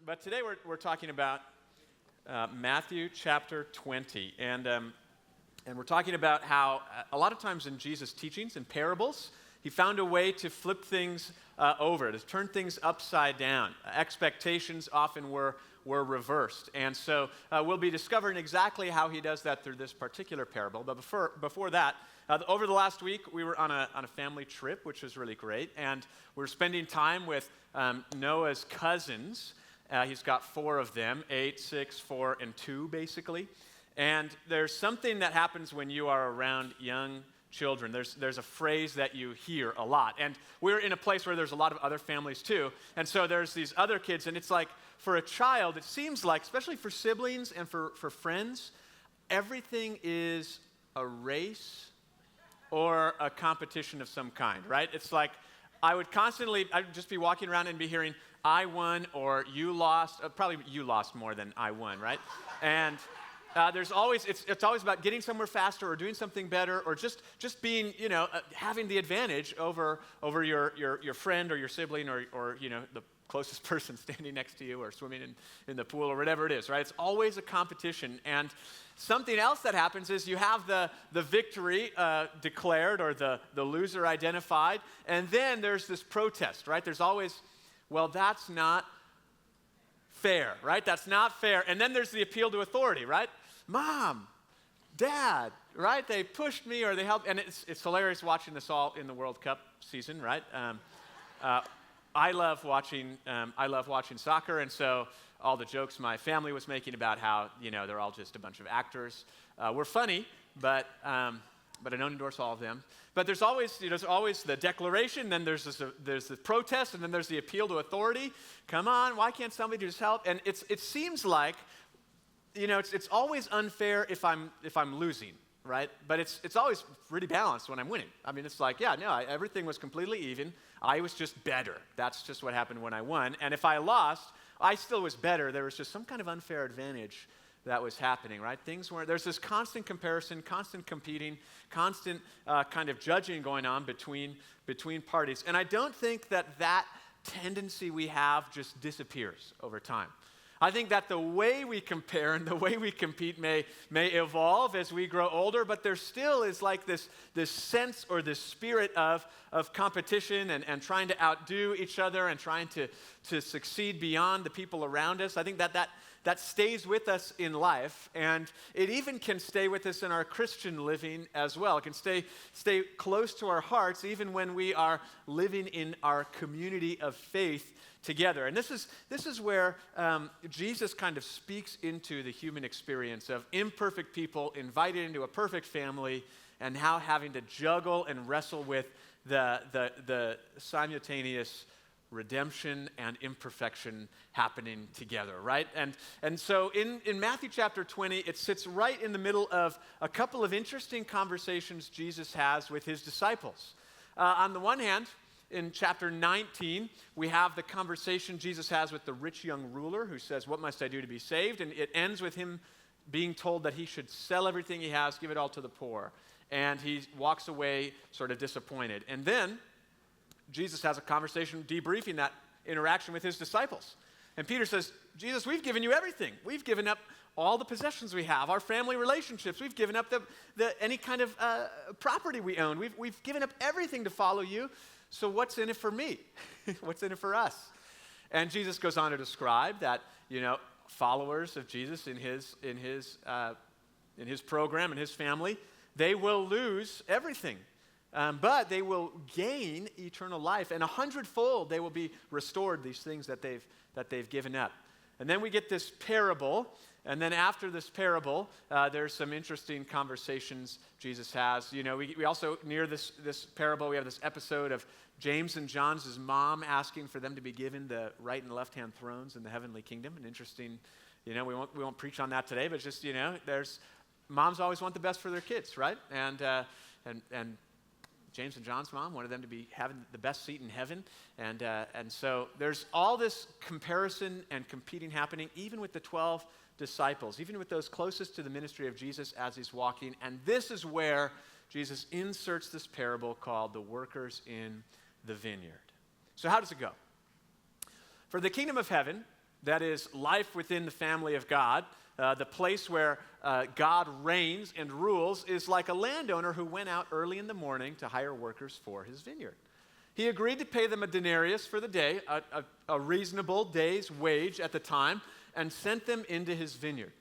But today we're talking about Matthew chapter 20. And we're talking about how a lot of times in Jesus' teachings and parables, he found a way to flip things over, to turn things upside down. Expectations often were reversed. And so we'll be discovering exactly how he does that through this particular parable. But before that, over the last week, we were on a family trip, which was really great. And we're spending time with Noah's cousins. He's got 4 of them, 8, 6, 4, and 2, basically. And there's something that happens when you are around young children. There's a phrase that you hear a lot. And we're in a place where there's a lot of other families too. And so there's these other kids, and it's like, for a child, it seems like, especially for siblings and for friends, everything is a race or a competition of some kind, right? It's like, I'd just be walking around and be hearing, I won or you lost. Probably you lost more than I won, right? And there's always, it's always about getting somewhere faster or doing something better or just being, having the advantage over your friend or your sibling or the closest person standing next to you or swimming in the pool or whatever it is, right? It's always a competition. And something else that happens is you have the victory declared or the loser identified, and then there's this protest, right? There's always, well, that's not fair, right? That's not fair. And then there's the appeal to authority, right? Mom, Dad, right? They pushed me or they helped. And it's hilarious watching this all in the World Cup season, right? I love watching soccer, and so all the jokes my family was making about how, they're all just a bunch of actors were funny, but I don't endorse all of them. But there's always the declaration, then there's the protest, and then there's the appeal to authority. Come on, why can't somebody just help? And it seems like, it's always unfair if I'm losing, right? But it's always pretty balanced when I'm winning. I mean, it's like, everything was completely even. I was just better. That's just what happened when I won. And if I lost, I still was better. There was just some kind of unfair advantage that was happening, right? There's this constant comparison, constant competing, constant kind of judging going on between parties. And I don't think that tendency we have just disappears over time. I think that the way we compare and the way we compete may evolve as we grow older, but there still is like this sense or this spirit of competition and trying to outdo each other and trying to succeed beyond the people around us. I think that stays with us in life, and it even can stay with us in our Christian living as well. It can stay close to our hearts even when we are living in our community of faith together. And this is where Jesus kind of speaks into the human experience of imperfect people invited into a perfect family and how having to juggle and wrestle with the simultaneous redemption and imperfection happening together, right? And so in Matthew chapter 20, it sits right in the middle of a couple of interesting conversations Jesus has with his disciples. On the one hand, in chapter 19, we have the conversation Jesus has with the rich young ruler who says, "What must I do to be saved?" And it ends with him being told that he should sell everything he has, give it all to the poor. And he walks away sort of disappointed. And then Jesus has a conversation debriefing that interaction with his disciples. And Peter says, "Jesus, we've given you everything. We've given up all the possessions we have, our family relationships. We've given up any kind of property we own. We've given up everything to follow you. So what's in it for me? What's in it for us?" And Jesus goes on to describe that, followers of Jesus in his program, in his family, they will lose everything. But they will gain eternal life, and 100-fold they will be restored, these things that they've given up. And then we get this parable, and then after this parable, there's some interesting conversations Jesus has. We also, near this parable, we have this episode of James and John's mom asking for them to be given the right and left-hand thrones in the heavenly kingdom. An interesting, we won't preach on that today, but just, there's moms always want the best for their kids, right? And James and John's mom wanted them to be having the best seat in heaven. And so there's all this comparison and competing happening, even with the 12 disciples, even with those closest to the ministry of Jesus as he's walking. And this is where Jesus inserts this parable called the workers in the vineyard. So how does it go? For the kingdom of heaven that is life within the family of God, the place where God reigns and rules, is like a landowner who went out early in the morning to hire workers for his vineyard. He agreed to pay them a denarius for the day, a reasonable day's wage at the time, and sent them into his vineyard.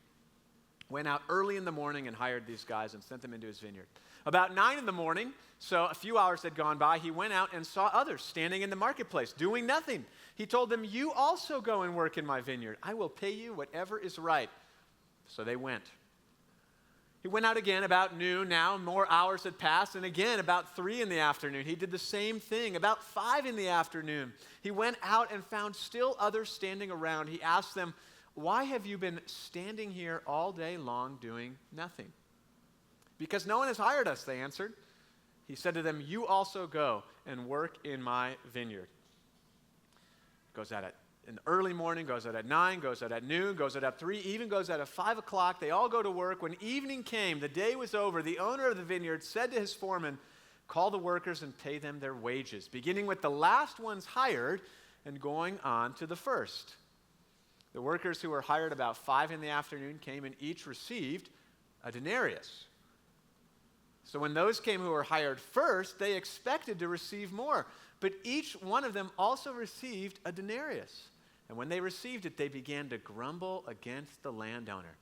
Went out early in the morning and hired these guys and sent them into his vineyard. About 9 in the morning, so a few hours had gone by, he went out and saw others standing in the marketplace doing nothing. He told them, "You also go and work in my vineyard. I will pay you whatever is right." So they went. He went out again about noon. Now more hours had passed, and again about 3 in the afternoon. He did the same thing. About 5 in the afternoon, he went out and found still others standing around. He asked them, "Why have you been standing here all day long doing nothing?" "Because no one has hired us," they answered. He said to them, "You also go and work in my vineyard." Goes out in the early morning, goes out at 9, goes out at noon, goes out at 3, even goes out at 5 o'clock. They all go to work. When evening came, the day was over, the owner of the vineyard said to his foreman, "Call the workers and pay them their wages, beginning with the last ones hired and going on to the first." The workers who were hired about 5 in the afternoon came and each received a denarius. So when those came who were hired first, they expected to receive more, but each one of them also received a denarius. And when they received it, they began to grumble against the landowner.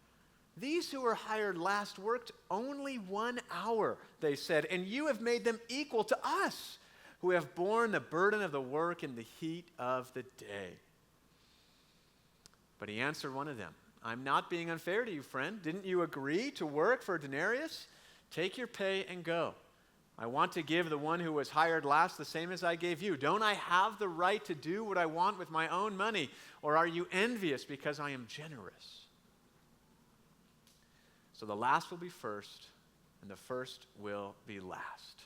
"These who were hired last worked only 1 hour," they said, "and you have made them equal to us, who have borne the burden of the work in the heat of the day." But he answered one of them, "I'm not being unfair to you, friend. Didn't you agree to work for a denarius? Take your pay and go. I want to give the one who was hired last the same as I gave you. Don't I have the right to do what I want with my own money? Or are you envious because I am generous?" So the last will be first, and the first will be last.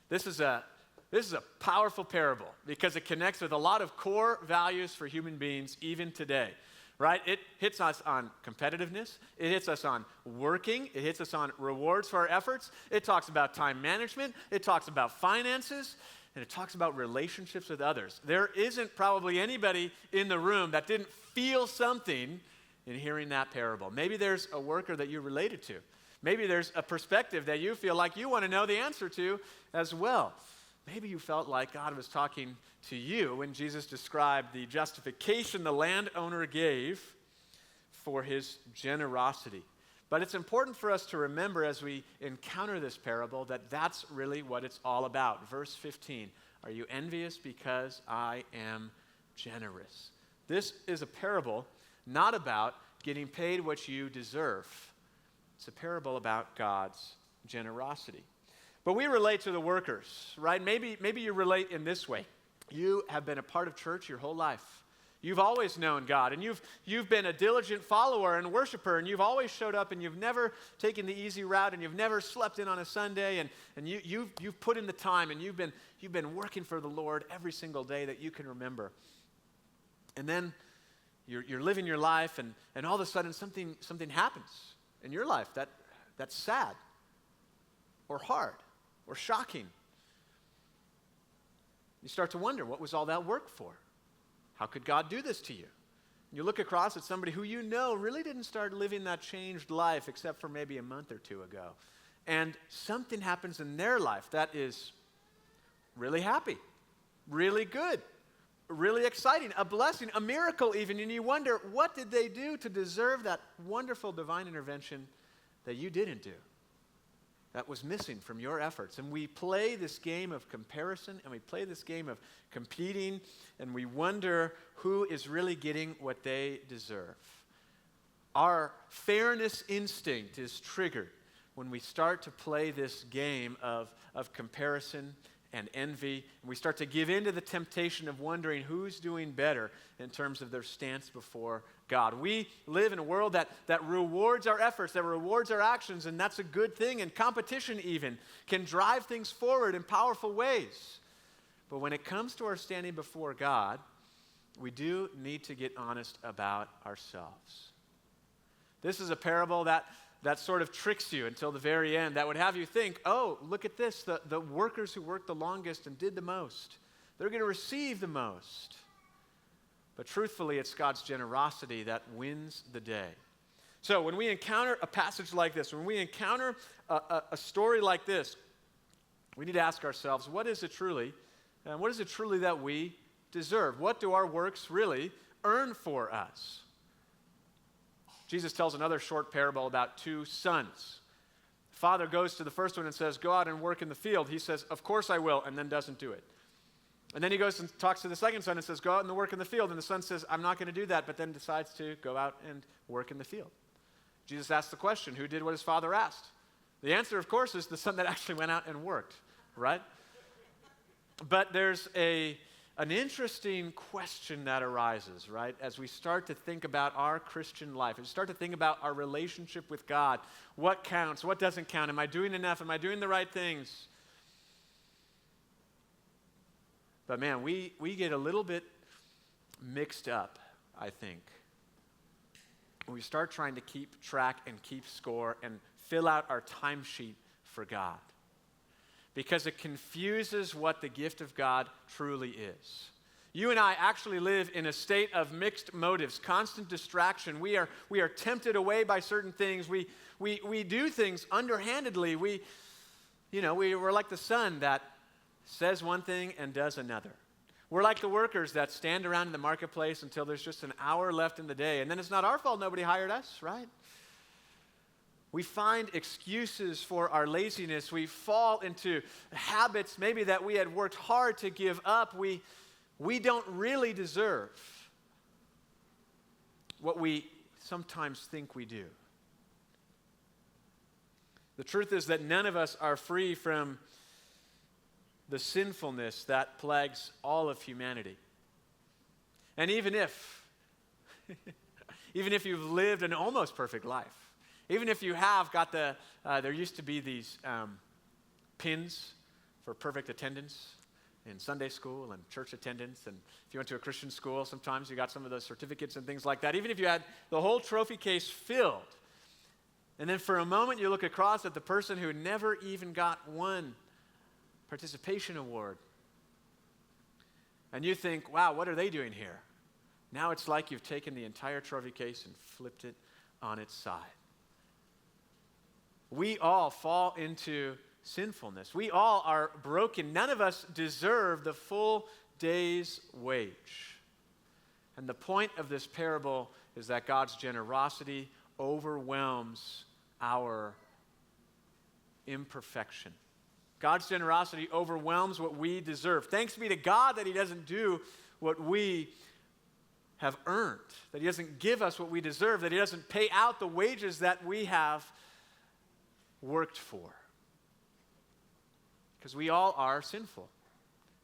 This is a powerful parable because it connects with a lot of core values for human beings even today. Right? It hits us on competitiveness. It hits us on working. It hits us on rewards for our efforts. It talks about time management. It talks about finances. And it talks about relationships with others. There isn't probably anybody in the room that didn't feel something in hearing that parable. Maybe there's a worker that you related to. Maybe there's a perspective that you feel like you want to know the answer to as well. Maybe you felt like God was talking to you when Jesus described the justification the landowner gave for his generosity. But it's important for us to remember as we encounter this parable that that's really what it's all about. Verse 15, "Are you envious because I am generous?" This is a parable not about getting paid what you deserve. It's a parable about God's generosity. But we relate to the workers, right? Maybe you relate in this way. You have been a part of church your whole life. You've always known God, and you've been a diligent follower and worshiper, and you've always showed up, and you've never taken the easy route, and you've never slept in on a Sunday, and you've put in the time, and you've been working for the Lord every single day that you can remember. And then you're living your life, and all of a sudden something happens in your life that's sad or hard or shocking. You start to wonder, what was all that work for? How could God do this to you? You look across at somebody who you know really didn't start living that changed life except for maybe a month or two ago. And something happens in their life that is really happy, really good, really exciting, a blessing, a miracle even. And you wonder, what did they do to deserve that wonderful divine intervention that you didn't do? That was missing from your efforts. And we play this game of comparison, and we play this game of competing, and we wonder who is really getting what they deserve. Our fairness instinct is triggered when we start to play this game of comparison and envy, and we start to give in to the temptation of wondering who's doing better in terms of their stance before God. We live in a world that rewards our efforts, that rewards our actions, and that's a good thing, and competition even can drive things forward in powerful ways. But when it comes to our standing before God, we do need to get honest about ourselves. This is a parable that sort of tricks you until the very end, that would have you think, oh, look at this, the workers who worked the longest and did the most, they're going to receive the most. But truthfully, it's God's generosity that wins the day. So when we encounter a passage like this, when we encounter a story like this, we need to ask ourselves, what is it truly that we deserve? What do our works really earn for us? Jesus tells another short parable about two sons. Father goes to the first one and says, go out and work in the field. He says, of course I will, and then doesn't do it. And then he goes and talks to the second son and says, go out and work in the field. And the son says, I'm not going to do that, but then decides to go out and work in the field. Jesus asked the question, who did what his father asked? The answer, of course, is the son that actually went out and worked, right? But there's an interesting question that arises, right? As we start to think about our Christian life, as we start to think about our relationship with God, what counts, what doesn't count? Am I doing enough? Am I doing the right things? But man, we get a little bit mixed up, I think, when we start trying to keep track and keep score and fill out our timesheet for God. Because it confuses what the gift of God truly is. You and I actually live in a state of mixed motives, constant distraction. We are tempted away by certain things. We do things underhandedly. We're like the son that says one thing and does another. We're like the workers that stand around in the marketplace until there's just an hour left in the day, and then it's not our fault nobody hired us, right? We find excuses for our laziness. We fall into habits maybe that we had worked hard to give up. We don't really deserve what we sometimes think we do. The truth is that none of us are free from the sinfulness that plagues all of humanity. And even if you've lived an almost perfect life, even if you have got there used to be these pins for perfect attendance in Sunday school and church attendance, and if you went to a Christian school, sometimes you got some of those certificates and things like that. Even if you had the whole trophy case filled, and then for a moment you look across at the person who never even got one participation award, and you think, wow, what are they doing here? Now it's like you've taken the entire trophy case and flipped it on its side. We all fall into sinfulness. We all are broken. None of us deserve the full day's wage. And the point of this parable is that God's generosity overwhelms our imperfection. God's generosity overwhelms what we deserve. Thanks be to God that He doesn't do what we have earned, that He doesn't give us what we deserve, that He doesn't pay out the wages that we have worked for. Because we all are sinful.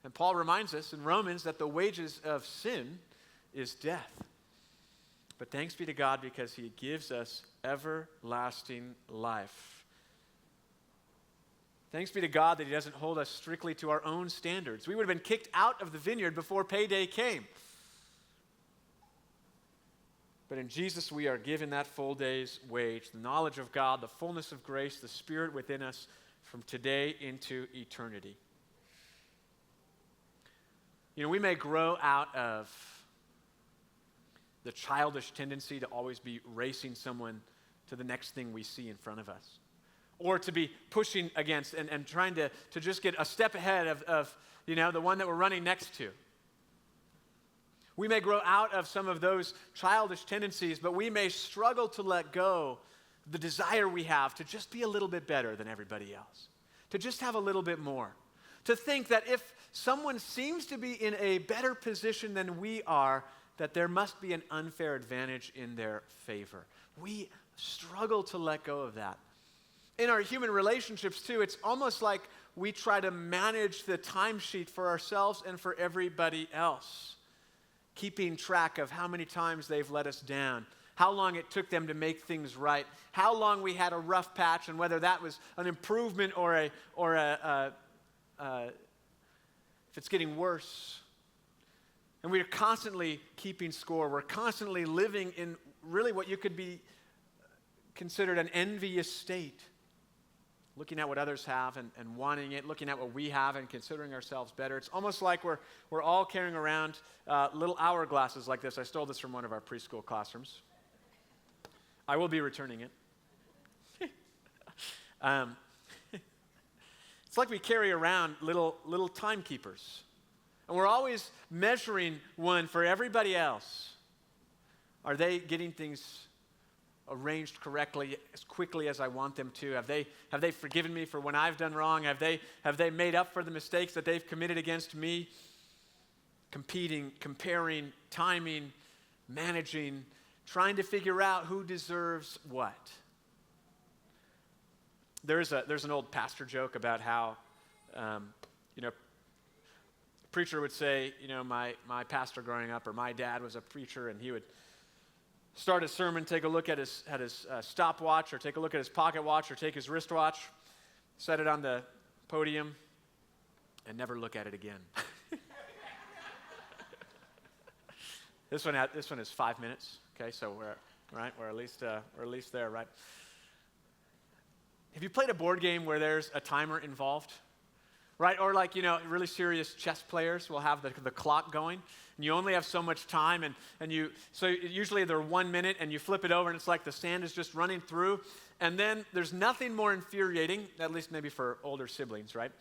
And Paul reminds us in Romans that the wages of sin is death. But thanks be to God because He gives us everlasting life. Thanks be to God that He doesn't hold us strictly to our own standards. We would have been kicked out of the vineyard before payday came. But in Jesus, we are given that full day's wage, the knowledge of God, the fullness of grace, the Spirit within us from today into eternity. We may grow out of the childish tendency to always be racing someone to the next thing we see in front of us, or to be pushing against and trying to just get a step ahead of the one that we're running next to. We may grow out of some of those childish tendencies, but we may struggle to let go the desire we have to just be a little bit better than everybody else, to just have a little bit more, to think that if someone seems to be in a better position than we are, that there must be an unfair advantage in their favor. We struggle to let go of that. In our human relationships, too, it's almost like we try to manage the timesheet for ourselves and for everybody else, keeping track of how many times they've let us down, how long it took them to make things right, how long we had a rough patch, and whether that was an improvement or if it's getting worse. And we are constantly keeping score. We're constantly living in really what you could be considered an envious state. looking at what others have and wanting it, looking at what we have and considering ourselves better. It's almost like we're all carrying around little hourglasses like this. I stole this from one of our preschool classrooms. I will be returning it. It's like we carry around little timekeepers. And we're always measuring one for everybody else. Are they getting things arranged correctly as quickly as I want them to? Have they forgiven me for when I've done wrong? Have they made up for the mistakes that they've committed against me? Competing, comparing, timing, managing, trying to figure out who deserves what. There's an old pastor joke about how, a preacher would say, my pastor growing up, or my dad was a preacher, and he would start a sermon, take a look at his stopwatch, or take a look at his pocket watch, or take his wristwatch, set it on the podium, and never look at it again. This one is 5 minutes. Okay, so we're at least there, right? Have you played a board game where there's a timer involved? Right? Or like, really serious chess players will have the clock going, and you only have so much time, so usually they're 1 minute, and you flip it over, and it's like the sand is just running through, and then there's nothing more infuriating, at least maybe for older siblings, right?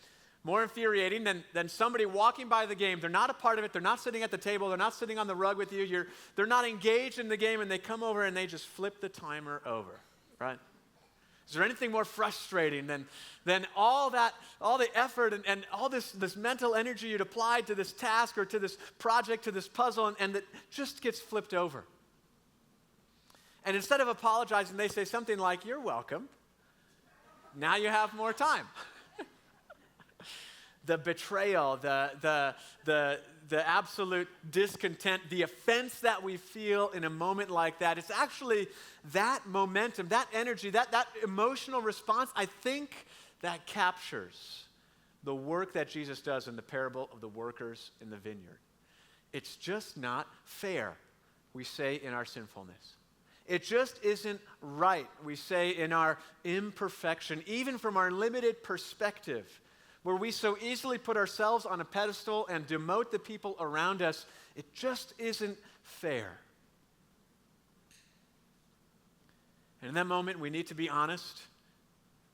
More infuriating than somebody walking by the game. They're not a part of it. They're not sitting at the table. They're not sitting on the rug with you. They're not engaged in the game, and they come over, and they just flip the timer over, right? Is there anything more frustrating than all the effort and all this mental energy you'd applied to this task or to this project, to this puzzle, and that just gets flipped over? And instead of apologizing, they say something like, "You're welcome. Now you have more time." The betrayal, the absolute discontent, the offense that we feel in a moment like that, it's actually that momentum, that energy, that emotional response, I think, that captures the work that Jesus does in the parable of the workers in the vineyard. It's just not fair, we say in our sinfulness. It just isn't right, we say in our imperfection, even from our limited perspective, where we so easily put ourselves on a pedestal and demote the people around us. It just isn't fair. And in that moment, we need to be honest.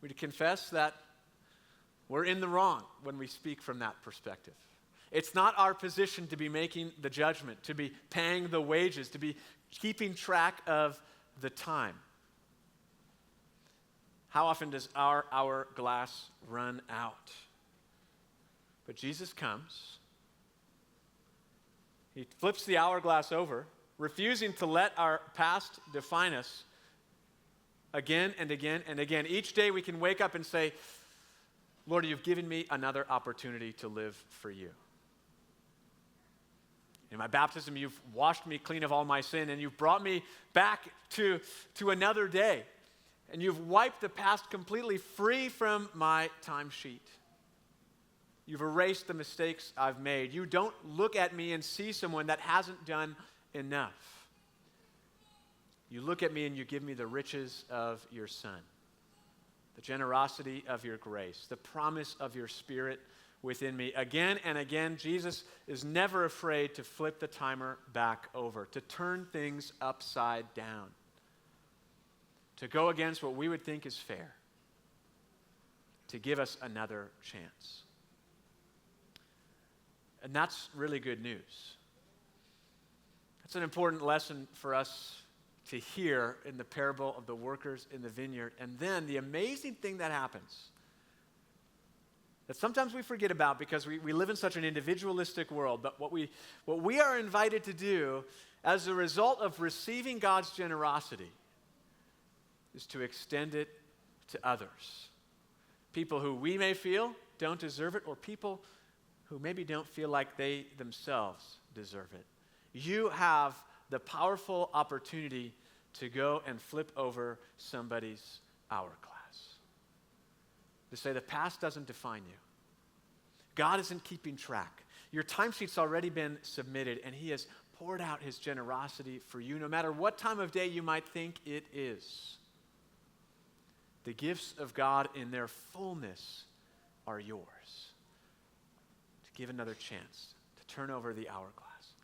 We need to confess that we're in the wrong when we speak from that perspective. It's not our position to be making the judgment, to be paying the wages, to be keeping track of the time. How often does our hourglass run out? But Jesus comes. He flips the hourglass over, refusing to let our past define us again and again and again. Each day we can wake up and say, "Lord, you've given me another opportunity to live for you. In my baptism, you've washed me clean of all my sin, and you've brought me back to another day. And you've wiped the past completely free from my timesheet. You've erased the mistakes I've made. You don't look at me and see someone that hasn't done enough. You look at me and you give me the riches of your Son, the generosity of your grace, the promise of your Spirit within me." Again and again, Jesus is never afraid to flip the timer back over, to turn things upside down, to go against what we would think is fair, to give us another chance. And that's really good news. That's an important lesson for us to hear in the parable of the workers in the vineyard. And then the amazing thing that happens, that sometimes we forget about because we live in such an individualistic world, but what we are invited to do as a result of receiving God's generosity is to extend it to others. People who we may feel don't deserve it, or people who maybe don't feel like they themselves deserve it. You have the powerful opportunity to go and flip over somebody's hourglass. To say the past doesn't define you. God isn't keeping track. Your timesheet's already been submitted, and He has poured out His generosity for you, no matter what time of day you might think it is. The gifts of God in their fullness are yours. To give another chance, to turn over the hourglass,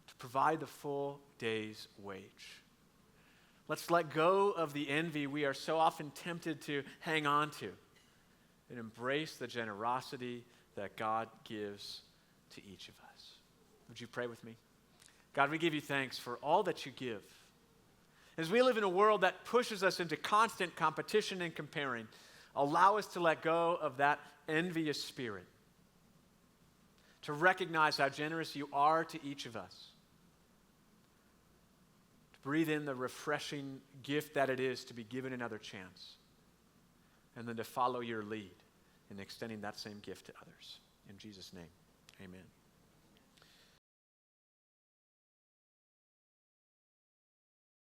to provide the full day's wage. Let's let go of the envy we are so often tempted to hang on to and embrace the generosity that God gives to each of us. Would you pray with me? God, we give you thanks for all that you give. As we live in a world that pushes us into constant competition and comparing, allow us to let go of that envious spirit, to recognize how generous you are to each of us, to breathe in the refreshing gift that it is to be given another chance, and then to follow your lead in extending that same gift to others. In Jesus' name, amen.